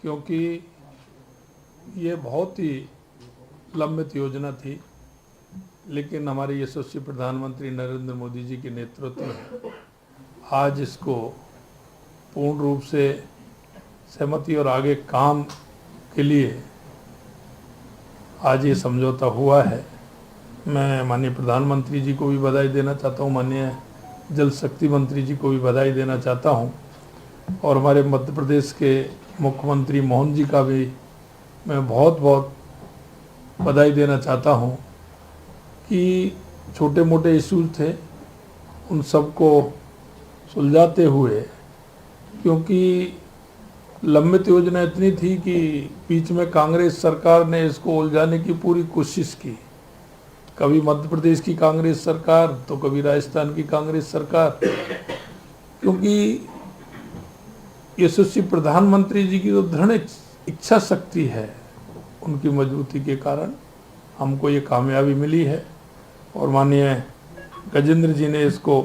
क्योंकि ये बहुत ही लंबित योजना थी, लेकिन हमारे यशस्वी प्रधानमंत्री नरेंद्र मोदी जी के नेतृत्व में आज इसको पूर्ण रूप से सहमति और आगे काम के लिए आज ये समझौता हुआ है। मैं माननीय प्रधानमंत्री जी को भी बधाई देना चाहता हूँ, माननीय जल शक्ति मंत्री जी को भी बधाई देना चाहता हूँ, और हमारे मध्य प्रदेश के मुख्यमंत्री मोहन जी का भी मैं बहुत बहुत बधाई देना चाहता हूँ कि छोटे मोटे इश्यूज थे उन सबको सुलझाते हुए, क्योंकि लंबित योजना इतनी थी कि बीच में कांग्रेस सरकार ने इसको उलझाने की पूरी कोशिश की। कभी मध्य प्रदेश की कांग्रेस सरकार तो कभी राजस्थान की कांग्रेस सरकार, क्योंकि यशस्वी प्रधानमंत्री जी की जो दृढ़ इच्छा शक्ति है, उनकी मजबूती के कारण हमको ये कामयाबी मिली है और माननीय गजेंद्र जी ने इसको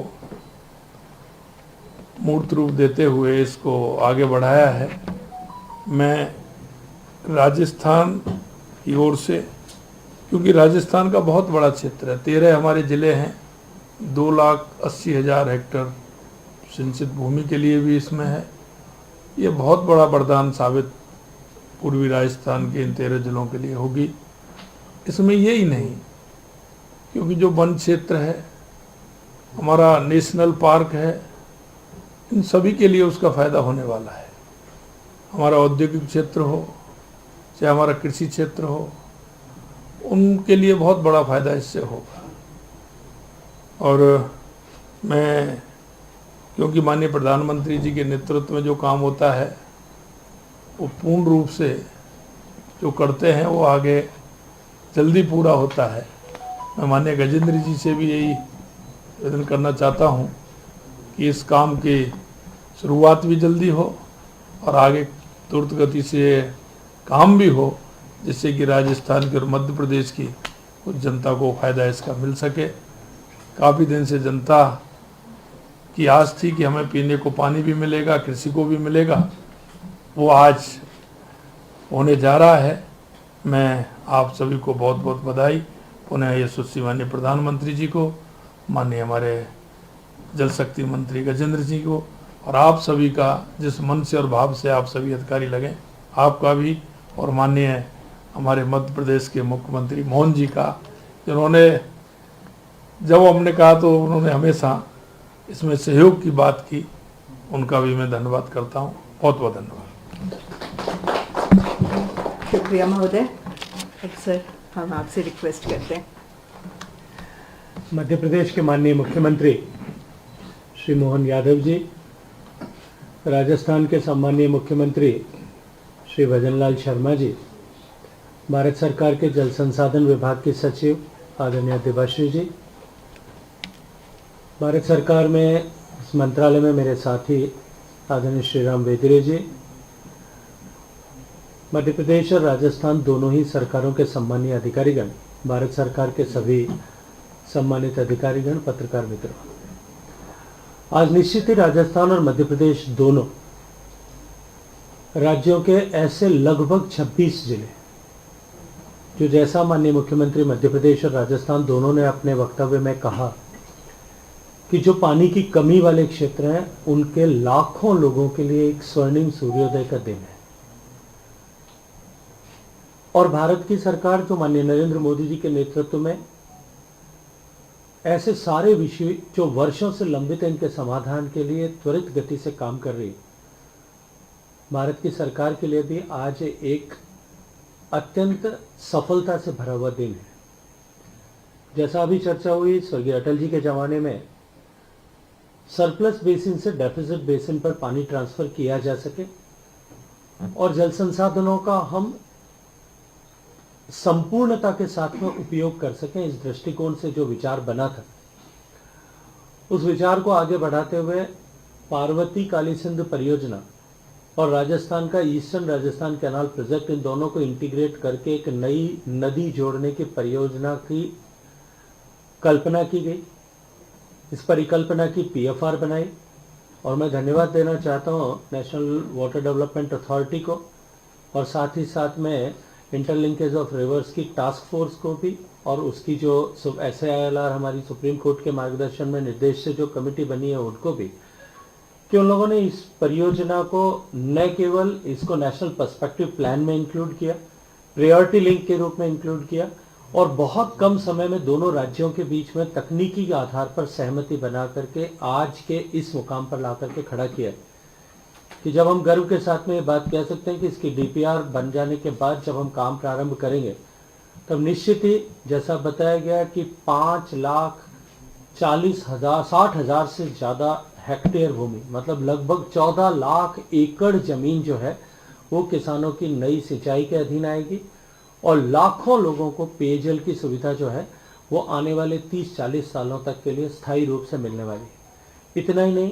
मूर्त रूप देते हुए इसको आगे बढ़ाया है। मैं राजस्थान की ओर से, क्योंकि राजस्थान का बहुत बड़ा क्षेत्र है, 13 हमारे ज़िले हैं, 2,80,000 हेक्टेयर सिंचित भूमि के लिए भी इसमें है। ये बहुत बड़ा वरदान साबित पूर्वी राजस्थान के इन 13 जिलों के लिए होगी। इसमें ये ही नहीं, क्योंकि जो वन क्षेत्र है, हमारा नेशनल पार्क है, इन सभी के लिए उसका फ़ायदा होने वाला है। हमारा औद्योगिक क्षेत्र हो चाहे हमारा कृषि क्षेत्र हो, उनके लिए बहुत बड़ा फ़ायदा इससे होगा। और मैं, क्योंकि माननीय प्रधानमंत्री जी के नेतृत्व में जो काम होता है वो पूर्ण रूप से जो करते हैं वो आगे जल्दी पूरा होता है। मैं माननीय गजेंद्र जी से भी यही निवेदन करना चाहता हूँ कि इस काम की शुरुआत भी जल्दी हो और आगे तुरंत गति से काम भी हो, जिससे कि राजस्थान की और मध्य प्रदेश की कुछ जनता को फ़ायदा इसका मिल सके। काफ़ी दिन से जनता की आस थी कि हमें पीने को पानी भी मिलेगा, कृषि को भी मिलेगा, वो आज होने जा रहा है। मैं आप सभी को बहुत बहुत बधाई, पुनः यशस्वी माननीय प्रधानमंत्री जी को, माननीय हमारे जल शक्ति मंत्री गजेंद्र जी को, और आप सभी का जिस मन से और भाव से आप सभी अधिकारी लगे, आपका भी, और माननीय हमारे मध्य प्रदेश के मुख्यमंत्री मोहन जी का, जिन्होंने जब हमने कहा तो उन्होंने हमेशा इसमें सहयोग की बात की, उनका भी मैं धन्यवाद करता हूँ। बहुत बहुत धन्यवाद। शुक्रिया महोदय। सर, हम आपसे रिक्वेस्ट करते हैं। मध्य प्रदेश के माननीय मुख्यमंत्री श्री मोहन यादव जी, राजस्थान के सम्मानीय मुख्यमंत्री श्री भजनलाल शर्मा जी, भारत सरकार के जल संसाधन विभाग के सचिव आदरणीय देवाश्री जी, भारत सरकार में इस मंत्रालय में मेरे साथी आदरणीय श्री राम वेदिरे जी, मध्य प्रदेश और राजस्थान दोनों ही सरकारों के सम्मानीय अधिकारीगण, भारत सरकार के सभी सम्मानित अधिकारीगण, पत्रकार मित्रों, आज निश्चित ही राजस्थान और मध्य प्रदेश दोनों राज्यों के ऐसे लगभग 26 जिले, जो जैसा माननीय मुख्यमंत्री मध्य प्रदेश और राजस्थान दोनों ने अपने वक्तव्य में कहा कि जो पानी की कमी वाले क्षेत्र हैं, उनके लाखों लोगों के लिए एक स्वर्णिम सूर्योदय का दिन है। और भारत की सरकार जो माननीय नरेंद्र मोदी जी के नेतृत्व में ऐसे सारे विषय जो वर्षों से लंबित हैं, इनके समाधान के लिए त्वरित गति से काम कर रही, भारत की सरकार के लिए भी आज एक अत्यंत सफलता से भरा हुआ दिन है। जैसा अभी चर्चा हुई, स्वर्गीय अटल जी के जमाने में सरप्लस बेसिन से डेफिसिट बेसिन पर पानी ट्रांसफर किया जा सके और जल संसाधनों का हम संपूर्णता के साथ में उपयोग कर सकें, इस दृष्टिकोण से जो विचार बना था, उस विचार को आगे बढ़ाते हुए पार्वती काली सिंधु परियोजना और राजस्थान का ईस्टर्न राजस्थान कैनाल प्रोजेक्ट, इन दोनों को इंटीग्रेट करके एक नई नदी जोड़ने की परियोजना की कल्पना की गई। इस परिकल्पना की पीएफआर बनाई और मैं धन्यवाद देना चाहता हूँ नेशनल वाटर डेवलपमेंट अथॉरिटी को, और साथ ही साथ में इंटरलिंकेज ऑफ रिवर्स की टास्क फोर्स को भी, और उसकी जो SILR हमारी सुप्रीम कोर्ट के मार्गदर्शन में निर्देश से जो कमेटी बनी है उनको भी, कि उन लोगों ने इस परियोजना को न केवल इसको नेशनल पर्सपेक्टिव प्लान में इंक्लूड किया, प्रायोरिटी लिंक के रूप में इंक्लूड किया, और बहुत कम समय में दोनों राज्यों के बीच में तकनीकी के आधार पर सहमति बना करके आज के इस मुकाम पर ला करके खड़ा किया कि जब हम गर्व के साथ में ये बात कह सकते हैं कि इसकी DPR बन जाने के बाद जब हम काम प्रारंभ करेंगे तब निश्चित ही जैसा बताया गया कि 5,40,60,000 से ज़्यादा हेक्टेयर भूमि, मतलब लगभग 14 लाख एकड़ जमीन जो है वो किसानों की नई सिंचाई के अधीन आएगी, और लाखों लोगों को पेयजल की सुविधा जो है वो आने वाले 30-40 सालों तक के लिए स्थायी रूप से मिलने वाली है। इतना ही नहीं,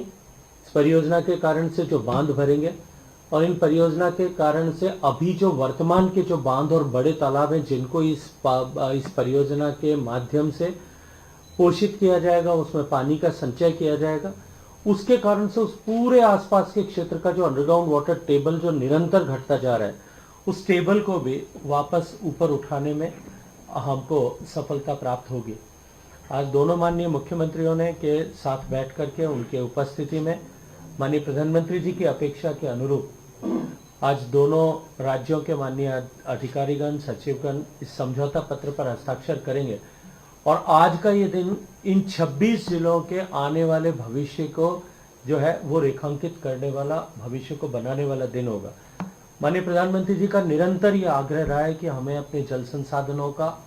इस परियोजना के कारण से जो बांध भरेंगे और इन परियोजना के कारण से अभी जो वर्तमान के जो बांध और बड़े तालाब हैं जिनको इस परियोजना के माध्यम से पोषित किया जाएगा, उसमें पानी का संचय किया जाएगा, उसके कारण से उस पूरे आसपास के क्षेत्र का जो अंडरग्राउंड वाटर टेबल जो निरंतर घटता जा रहा है, उस टेबल को भी वापस ऊपर उठाने में हमको सफलता प्राप्त होगी। आज दोनों माननीय मुख्यमंत्रियों ने के साथ बैठ करके उनके उपस्थिति में माननीय प्रधानमंत्री जी की अपेक्षा के अनुरूप आज दोनों राज्यों के माननीय अधिकारीगण, सचिवगण इस समझौता पत्र पर हस्ताक्षर करेंगे, और आज का ये दिन इन 26 जिलों के आने वाले भविष्य को जो है वो रेखांकित करने वाला, भविष्य को बनाने वाला दिन होगा। माननीय प्रधानमंत्री जी का निरंतर ये आग्रह रहा है कि हमें अपने जल संसाधनों का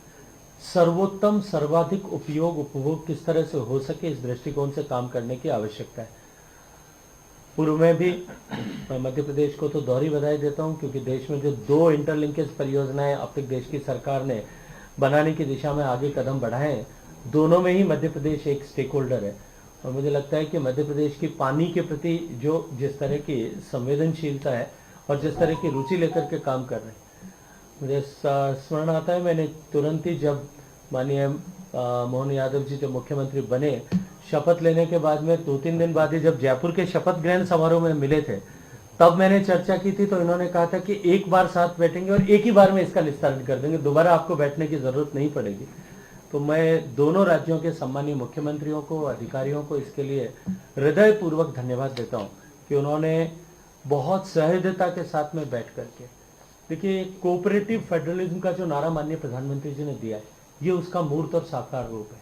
सर्वोत्तम, सर्वाधिक उपभोग किस तरह से हो सके, इस दृष्टिकोण से काम करने की आवश्यकता है। पूर्व में भी मैं मध्य प्रदेश को तो दोहरी बधाई देता हूं, क्योंकि देश में जो 2 इंटरलिंकेज परियोजनाएं अब तक देश की सरकार ने बनाने की दिशा में आगे कदम बढ़ाए हैं, दोनों में ही मध्य प्रदेश एक स्टेक होल्डर है। और मुझे लगता है कि मध्य प्रदेश की पानी के प्रति जो जिस तरह की संवेदनशीलता है और जिस तरह की रुचि लेकर के काम कर रहे हैं, मुझे स्मरण आता है, मैंने तुरंत ही जब माननीय मोहन यादव जी जो मुख्यमंत्री बने, शपथ लेने के बाद में 2-3 दिन बाद ही जब जयपुर के शपथ ग्रहण समारोह में मिले थे, तब मैंने चर्चा की थी, तो इन्होंने कहा था कि एक बार साथ बैठेंगे और एक ही बार में इसका निस्तारण कर देंगे, दोबारा आपको बैठने की जरूरत नहीं पड़ेगी। तो मैं दोनों राज्यों के सम्मानीय मुख्यमंत्रियों को, अधिकारियों को इसके लिए हृदयपूर्वक धन्यवाद देता हूँ कि उन्होंने बहुत सहजता के साथ में बैठ करके, देखिए कोऑपरेटिव फेडरलिज्म का जो नारा माननीय प्रधानमंत्री जी ने दिया है, ये उसका मूर्त और साकार रूप है।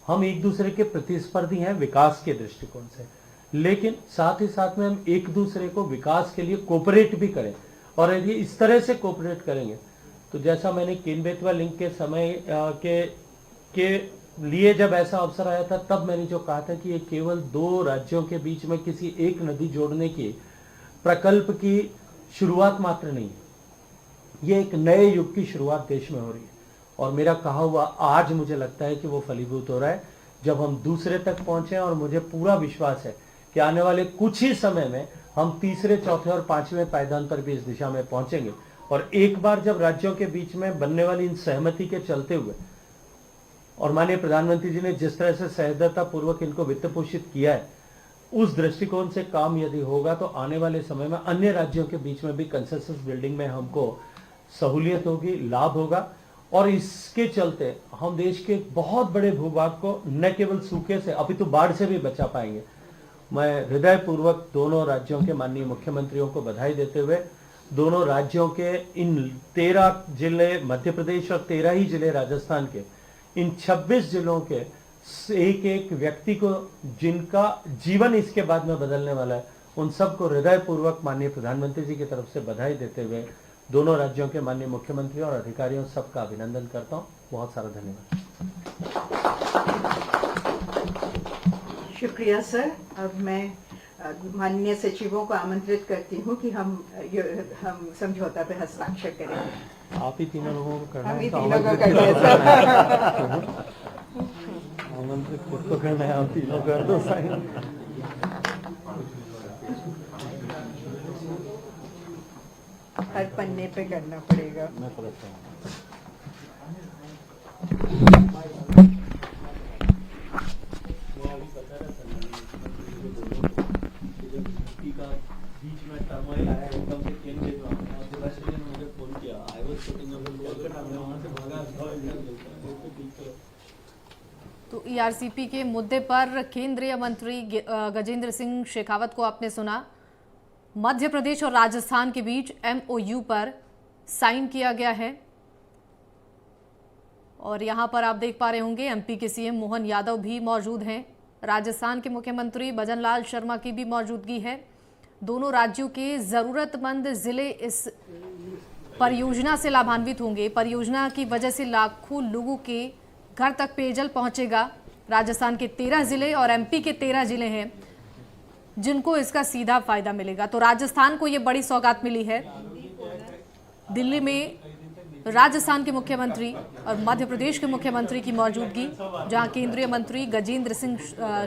हम एक दूसरे के प्रतिस्पर्धी हैं विकास के दृष्टिकोण से, लेकिन साथ ही साथ में हम एक दूसरे को विकास के लिए कोऑपरेट भी करें, और यदि इस तरह से कोऑपरेट करेंगे तो जैसा मैंने केन बेतवा लिंक के समय के लिए जब ऐसा अवसर आया था, तब मैंने जो कहा था कि ये केवल 2 राज्यों के बीच में किसी एक नदी जोड़ने की प्रकल्प की शुरुआत मात्र नहीं है, ये एक नए युग की शुरुआत देश में हो रही है। और मेरा कहा हुआ आज मुझे लगता है कि वो फलीभूत हो रहा है जब हम दूसरे तक पहुंचे, और मुझे पूरा विश्वास है कि आने वाले कुछ ही समय में हम 3रे, 4थे और 5वें पायदान पर भी इस दिशा में पहुंचेंगे। और एक बार जब राज्यों के बीच में बनने वाली इन सहमति के चलते हुए, और माननीय प्रधानमंत्री जी ने जिस तरह से सहजता पूर्वक इनको वित्त पोषित किया है, उस दृष्टिकोण से काम यदि होगा तो आने वाले समय में अन्य राज्यों के बीच में भी कंसेंसस बिल्डिंग में हमको सहूलियत होगी, लाभ होगा, और इसके चलते हम देश के बहुत बड़े भूभाग को न केवल सूखे से अपितु बाढ़ से भी बचा पाएंगे। मैं हृदयपूर्वक दोनों राज्यों के माननीय मुख्यमंत्रियों को बधाई देते हुए दोनों राज्यों के इन 13 जिले मध्य प्रदेश और 13 ही जिले राजस्थान के इन 26 जिलों के एक एक व्यक्ति को जिनका जीवन इसके बाद में बदलने वाला है, उन सबको हृदयपूर्वक माननीय प्रधानमंत्री जी की तरफ से बधाई देते हुए दोनों राज्यों के माननीय मुख्यमंत्रियों और अधिकारियों सबका अभिनंदन करता हूं। बहुत सारा धन्यवाद। शुक्रिया सर। अब मैं माननीय सचिवों को आमंत्रित करती हूँ कि हम समझौता पे हस्ताक्षर करें। आप ही तीनों लोगों को करना हम है, ही तो तीनों को आमंत्रित करना है सर। आमंत्रित खुद को करना है, आप तीनों कर दो साइन। हर पन्ने पे करना पड़ेगा। मैं करता हूँ। बीच में मोबाइल आया एकदम से ट्रेन के रास्ते में मुझे फोन किया, I was sitting on Kolkata में, वहां से भागा। तो ईआरसीपी के मुद्दे पर केंद्रीय मंत्री गजेंद्र सिंह शेखावत को आपने सुना। मध्य प्रदेश और राजस्थान के बीच एमओयू पर साइन किया गया है और यहां पर आप देख पा रहे होंगे एमपी के सीएम मोहन यादव भी मौजूद हैं। राजस्थान के मुख्यमंत्री भजन लाल शर्मा की भी मौजूदगी है। दोनों राज्यों के जरूरतमंद जिले इस परियोजना से लाभान्वित होंगे। परियोजना की वजह से लाखों लोगों के घर तक पेयजल पहुंचेगा। राजस्थान के 13 जिले और एमपी के 13 जिले हैं जिनको इसका सीधा फायदा मिलेगा। तो राजस्थान को ये बड़ी सौगात मिली है। दिल्ली में राजस्थान के मुख्यमंत्री और मध्य प्रदेश के मुख्यमंत्री की मौजूदगी, जहां केंद्रीय मंत्री गजेंद्र सिंह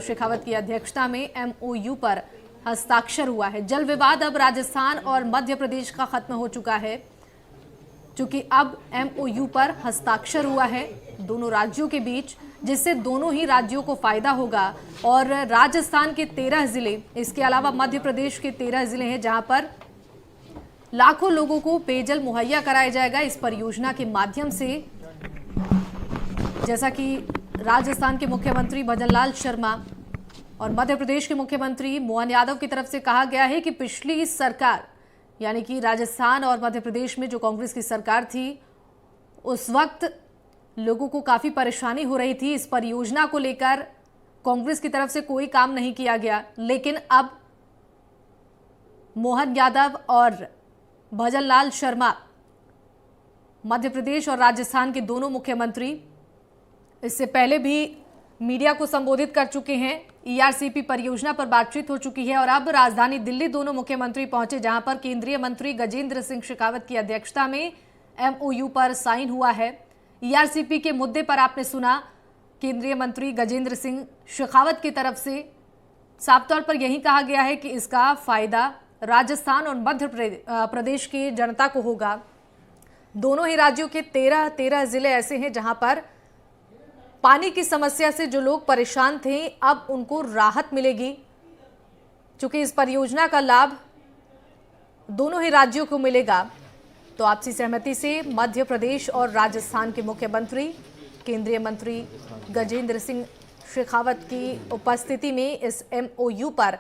शेखावत की अध्यक्षता में एमओयू पर हस्ताक्षर हुआ है। जल विवाद अब राजस्थान और मध्य प्रदेश का खत्म हो चुका है, क्योंकि अब एमओयू पर हस्ताक्षर हुआ है दोनों राज्यों के बीच, जिससे दोनों ही राज्यों को फायदा होगा। और राजस्थान के 13 जिले, इसके अलावा मध्य प्रदेश के 13 जिले हैं जहां पर लाखों लोगों को पेयजल मुहैया कराया जाएगा इस परियोजना के माध्यम से। जैसा कि राजस्थान के मुख्यमंत्री भजन लाल शर्मा और मध्य प्रदेश के मुख्यमंत्री मोहन यादव की तरफ से कहा गया है कि पिछली सरकार, यानी कि राजस्थान और मध्य प्रदेश में जो कांग्रेस की सरकार थी, उस वक्त लोगों को काफी परेशानी हो रही थी। इस परियोजना को लेकर कांग्रेस की तरफ से कोई काम नहीं किया गया, लेकिन अब मोहन यादव और भजन लाल शर्मा, मध्य प्रदेश और राजस्थान के दोनों मुख्यमंत्री, इससे पहले भी मीडिया को संबोधित कर चुके हैं। ईआरसीपी परियोजना पर बातचीत हो चुकी है और अब राजधानी दिल्ली दोनों मुख्यमंत्री पहुंचे, जहां पर केंद्रीय मंत्री गजेंद्र सिंह शेखावत की अध्यक्षता में एमओयू पर साइन हुआ है। ईआरसीपी के मुद्दे पर आपने सुना केंद्रीय मंत्री गजेंद्र सिंह शेखावत की तरफ से साफ तौर पर यही कहा गया है कि इसका फायदा राजस्थान और मध्य प्रदेश की जनता को होगा। दोनों ही राज्यों के 13 जिले ऐसे हैं जहां पर पानी की समस्या से जो लोग परेशान थे, अब उनको राहत मिलेगी, क्योंकि इस परियोजना का लाभ दोनों ही राज्यों को मिलेगा। तो आपसी सहमति से मध्य प्रदेश और राजस्थान के मुख्यमंत्री, केंद्रीय मंत्री गजेंद्र सिंह शेखावत की उपस्थिति में इस एमओयू पर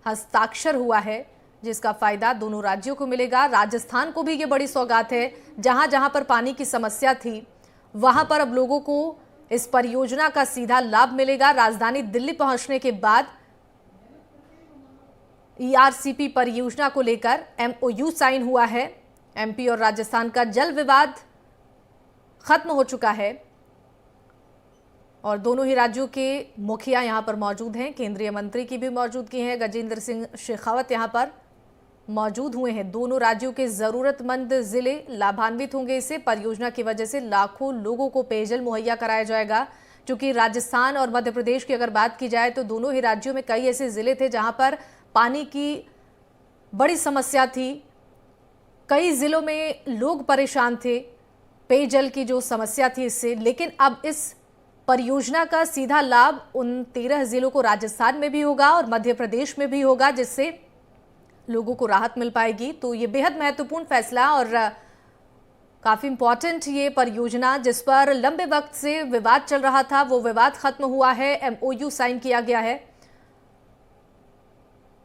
हस्ताक्षर हुआ है, जिसका फायदा दोनों राज्यों को मिलेगा। राजस्थान को भी ये बड़ी सौगात है। जहां जहां पर पानी की समस्या थी, वहां पर अब लोगों को इस परियोजना का सीधा लाभ मिलेगा। राजधानी दिल्ली पहुंचने के बाद ईआरसीपी परियोजना को लेकर एमओयू साइन हुआ है। एमपी और राजस्थान का जल विवाद खत्म हो चुका है और दोनों ही राज्यों के मुखिया यहां पर मौजूद हैं। केंद्रीय मंत्री की भी मौजूदगी है, गजेंद्र सिंह शेखावत यहां पर मौजूद हुए हैं। दोनों राज्यों के जरूरतमंद जिले लाभान्वित होंगे इससे। परियोजना की वजह से लाखों लोगों को पेयजल मुहैया कराया जाएगा, क्योंकि राजस्थान और मध्य प्रदेश की अगर बात की जाए तो दोनों ही राज्यों में कई ऐसे जिले थे जहां पर पानी की बड़ी समस्या थी। कई जिलों में लोग परेशान थे पेयजल की जो समस्या थी इससे, लेकिन अब इस परियोजना का सीधा लाभ उन 13 जिलों को राजस्थान में भी होगा और मध्य प्रदेश में भी होगा, जिससे लोगों को राहत मिल पाएगी। तो ये बेहद महत्वपूर्ण फैसला और काफी इंपॉर्टेंट ये परियोजना, जिस पर लंबे वक्त से विवाद चल रहा था, वो विवाद खत्म हुआ है। एमओयू साइन किया गया है।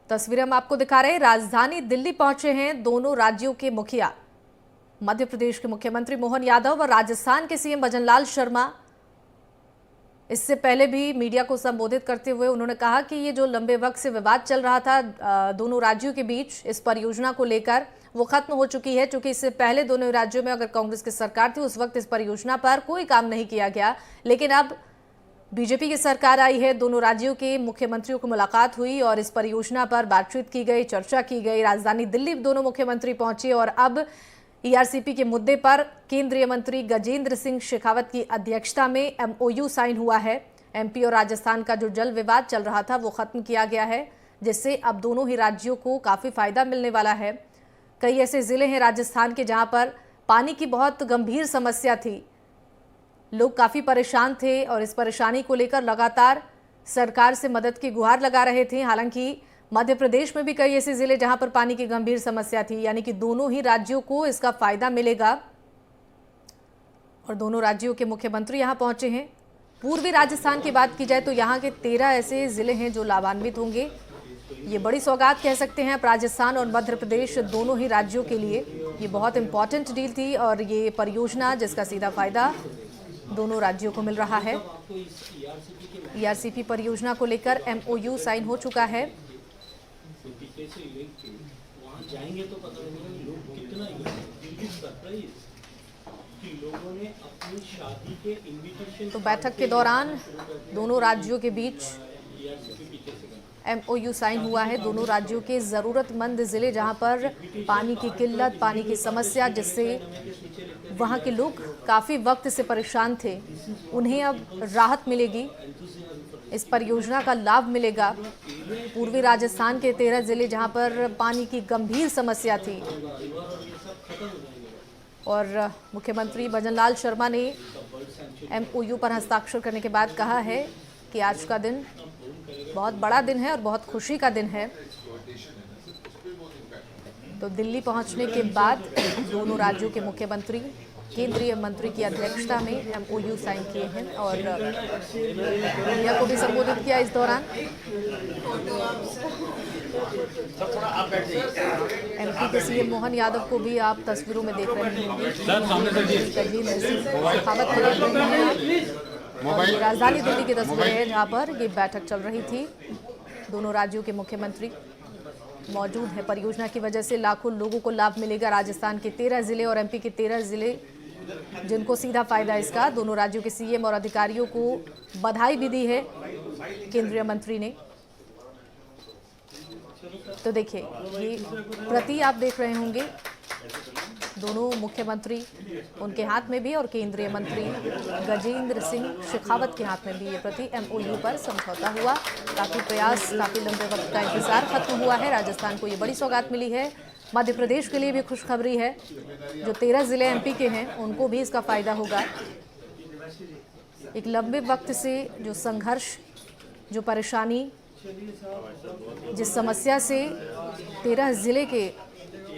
तस्वीरें हम आपको दिखा रहे हैं। राजधानी दिल्ली पहुंचे हैं दोनों राज्यों के मुखिया, मध्य प्रदेश के मुख्यमंत्री मोहन यादव और राजस्थान के सीएम भजन लाल शर्मा। इससे पहले भी मीडिया को संबोधित करते हुए उन्होंने कहा कि ये जो लंबे वक्त से विवाद चल रहा था दोनों राज्यों के बीच इस परियोजना को लेकर, वो खत्म हो चुकी है, क्योंकि इससे पहले दोनों राज्यों में अगर कांग्रेस की सरकार थी उस वक्त इस परियोजना पर कोई काम नहीं किया गया। लेकिन अब बीजेपी की सरकार आई है, दोनों राज्यों के मुख्यमंत्रियों को मुलाकात हुई और इस परियोजना पर बातचीत की गई, चर्चा की गई। राजधानी दिल्ली दोनों मुख्यमंत्री पहुंचे और अब ईआरसीपी के मुद्दे पर केंद्रीय मंत्री गजेंद्र सिंह शेखावत की अध्यक्षता में एमओयू साइन हुआ है। एमपी और राजस्थान का जो जल विवाद चल रहा था वो खत्म किया गया है, जिससे अब दोनों ही राज्यों को काफी फायदा मिलने वाला है। कई ऐसे जिले हैं राजस्थान के जहां पर पानी की बहुत गंभीर समस्या थी, लोग काफी परेशान थे और इस परेशानी को लेकर लगातार सरकार से मदद की गुहार लगा रहे थे। हालांकि मध्य प्रदेश में भी कई ऐसे जिले जहां पर पानी की गंभीर समस्या थी, यानी कि दोनों ही राज्यों को इसका फायदा मिलेगा और दोनों राज्यों के मुख्यमंत्री यहां पहुंचे हैं। पूर्वी राजस्थान की बात की जाए तो यहां के 13 ऐसे जिले हैं जो लाभान्वित होंगे। ये बड़ी सौगात कह सकते हैं आप राजस्थान और मध्य प्रदेश दोनों ही राज्यों के लिए। ये बहुत इंपॉर्टेंट डील थी और ये परियोजना जिसका सीधा फायदा दोनों राज्यों को मिल रहा है। ईआरसीपी परियोजना को लेकर MOU साइन हो चुका है। तो बैठक के दौरान दोनों राज्यों के बीच MOU साइन हुआ है। दोनों राज्यों के ज़रूरतमंद ज़िले जहां पर पानी की किल्लत, पानी की समस्या, जिससे वहां के लोग काफ़ी वक्त से परेशान थे, उन्हें अब राहत मिलेगी, इस परियोजना का लाभ मिलेगा। पूर्वी राजस्थान के 13 ज़िले जहां पर पानी की गंभीर समस्या थी और मुख्यमंत्री भजनलाल शर्मा ने MOU पर हस्ताक्षर करने के बाद कहा है कि आज का दिन बहुत बड़ा दिन है और बहुत खुशी का दिन है। तो दिल्ली पहुंचने के बाद दोनों राज्यों के मुख्यमंत्री केंद्रीय मंत्री की अध्यक्षता में MOU साइन किए हैं और मीडिया को भी संबोधित किया इस दौरान। MP के CM मोहन यादव को भी आप तस्वीरों में देख रहे होंगे। गजेंद्र सिंह शेखावत को देख रहे हैं और ये राजधानी दिल्ली की तस्वीरें हैं जहाँ पर ये बैठक चल रही थी। दोनों राज्यों के मुख्यमंत्री मौजूद है। परियोजना की वजह से लाखों लोगों को लाभ मिलेगा। राजस्थान के 13 जिले और MP के 13 जिले जिनको सीधा फायदा इसका। दोनों राज्यों के CM और अधिकारियों को बधाई भी दी है केंद्रीय मंत्री ने। तो देखिए ये प्रति आप देख रहे होंगे, दोनों मुख्यमंत्री उनके हाथ में भी और केंद्रीय मंत्री गजेंद्र सिंह शेखावत के हाथ में भी ये प्रति MOU पर समझौता हुआ। काफ़ी प्रयास, काफ़ी लंबे वक्त का इंतजार खत्म हुआ है। राजस्थान को ये बड़ी सौगात मिली है। मध्य प्रदेश के लिए भी खुशखबरी है। जो 13 जिले MP के हैं उनको भी इसका फ़ायदा होगा। एक लंबे वक्त से जो संघर्ष, जो परेशानी, जिस समस्या से 13 जिले के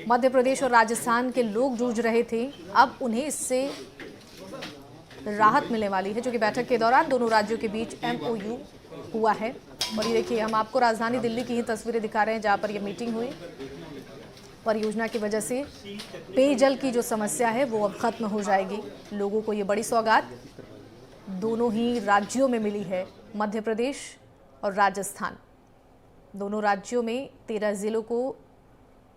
मध्य प्रदेश और राजस्थान के लोग जूझ रहे थे, अब उन्हें इससे राहत मिलने वाली है, जो कि बैठक के दौरान दोनों राज्यों के बीच MOU हुआ है। और ये देखिए हम आपको राजधानी दिल्ली की ही तस्वीरें दिखा रहे हैं जहां पर ये मीटिंग हुई। परियोजना की वजह से पेयजल की जो समस्या है वो अब खत्म हो जाएगी। लोगों को ये बड़ी सौगात दोनों ही राज्यों में मिली है, मध्य प्रदेश और राजस्थान। दोनों राज्यों में 13 जिलों को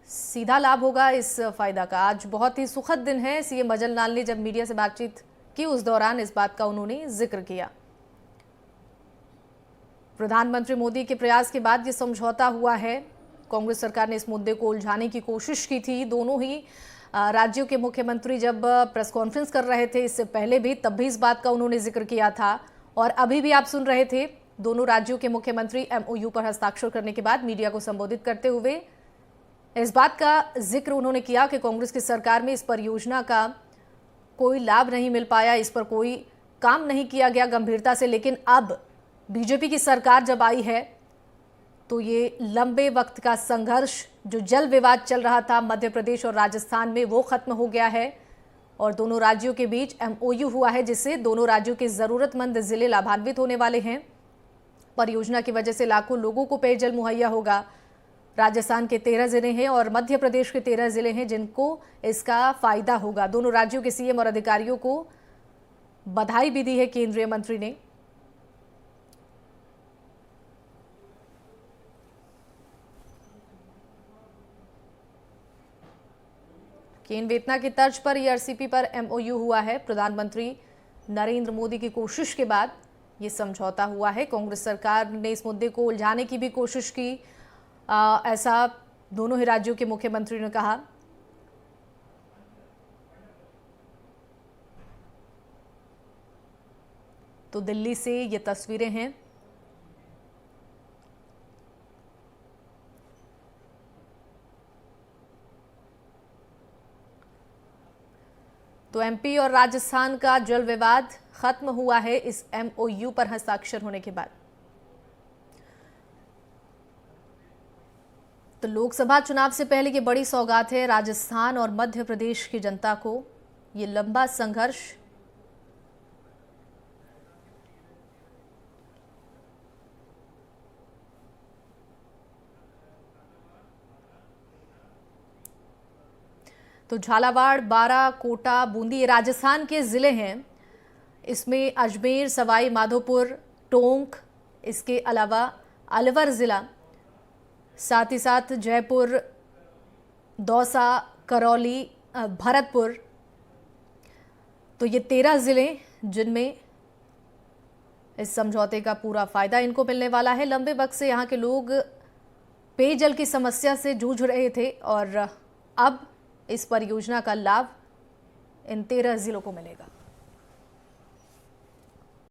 सीधा लाभ होगा इस फायदा का। आज बहुत ही सुखद दिन है। CM भजनलाल ने जब मीडिया से बातचीत की उस दौरान इस बात का उन्होंने जिक्र किया। प्रधानमंत्री मोदी के प्रयास के बाद ये समझौता हुआ है। कांग्रेस सरकार ने इस मुद्दे को उलझाने की कोशिश की थी। दोनों ही राज्यों के मुख्यमंत्री जब प्रेस कॉन्फ्रेंस कर रहे थे इससे पहले भी, तब भी इस बात का उन्होंने जिक्र किया था और अभी भी आप सुन रहे थे। दोनों राज्यों के मुख्यमंत्री MOU पर हस्ताक्षर करने के बाद मीडिया को संबोधित करते हुए इस बात का जिक्र उन्होंने किया कि कांग्रेस की सरकार में इस परियोजना का कोई लाभ नहीं मिल पाया, इस पर कोई काम नहीं किया गया गंभीरता से। लेकिन अब BJP की सरकार जब आई है तो ये लंबे वक्त का संघर्ष, जो जल विवाद चल रहा था मध्य प्रदेश और राजस्थान में, वो खत्म हो गया है और दोनों राज्यों के बीच MOU हुआ है, जिससे दोनों राज्यों के ज़रूरतमंद ज़िले लाभान्वित होने वाले हैं। परियोजना की वजह से लाखों लोगों को पेयजल मुहैया होगा। राजस्थान के 13 जिले हैं और मध्य प्रदेश के 13 जिले हैं जिनको इसका फायदा होगा। दोनों राज्यों के CM और अधिकारियों को बधाई भी दी है केंद्रीय मंत्री ने। केन वेतना की तर्ज पर ERCP पर MOU हुआ है। प्रधानमंत्री नरेंद्र मोदी की कोशिश के बाद ये समझौता हुआ है। कांग्रेस सरकार ने इस मुद्दे को उलझाने की भी कोशिश की, ऐसा दोनों ही राज्यों के मुख्यमंत्री ने कहा। तो दिल्ली से ये तस्वीरें हैं। तो MP और राजस्थान का जल विवाद खत्म हुआ है इस MOU पर हस्ताक्षर होने के बाद। तो लोकसभा चुनाव से पहले ये बड़ी सौगात है राजस्थान और मध्य प्रदेश की जनता को। ये लंबा संघर्ष तो झालावाड़, बारा, कोटा, बूंदी ये राजस्थान के ज़िले हैं। इसमें अजमेर, सवाई माधोपुर, टोंक, इसके अलावा अलवर ज़िला, साथ ही साथ जयपुर, दौसा, करौली, भरतपुर, तो ये 13 ज़िले जिनमें इस समझौते का पूरा फ़ायदा इनको मिलने वाला है। लंबे वक्त से यहाँ के लोग पेयजल की समस्या से जूझ रहे थे और अब इस परियोजना का लाभ इन 13 ज़िलों को मिलेगा।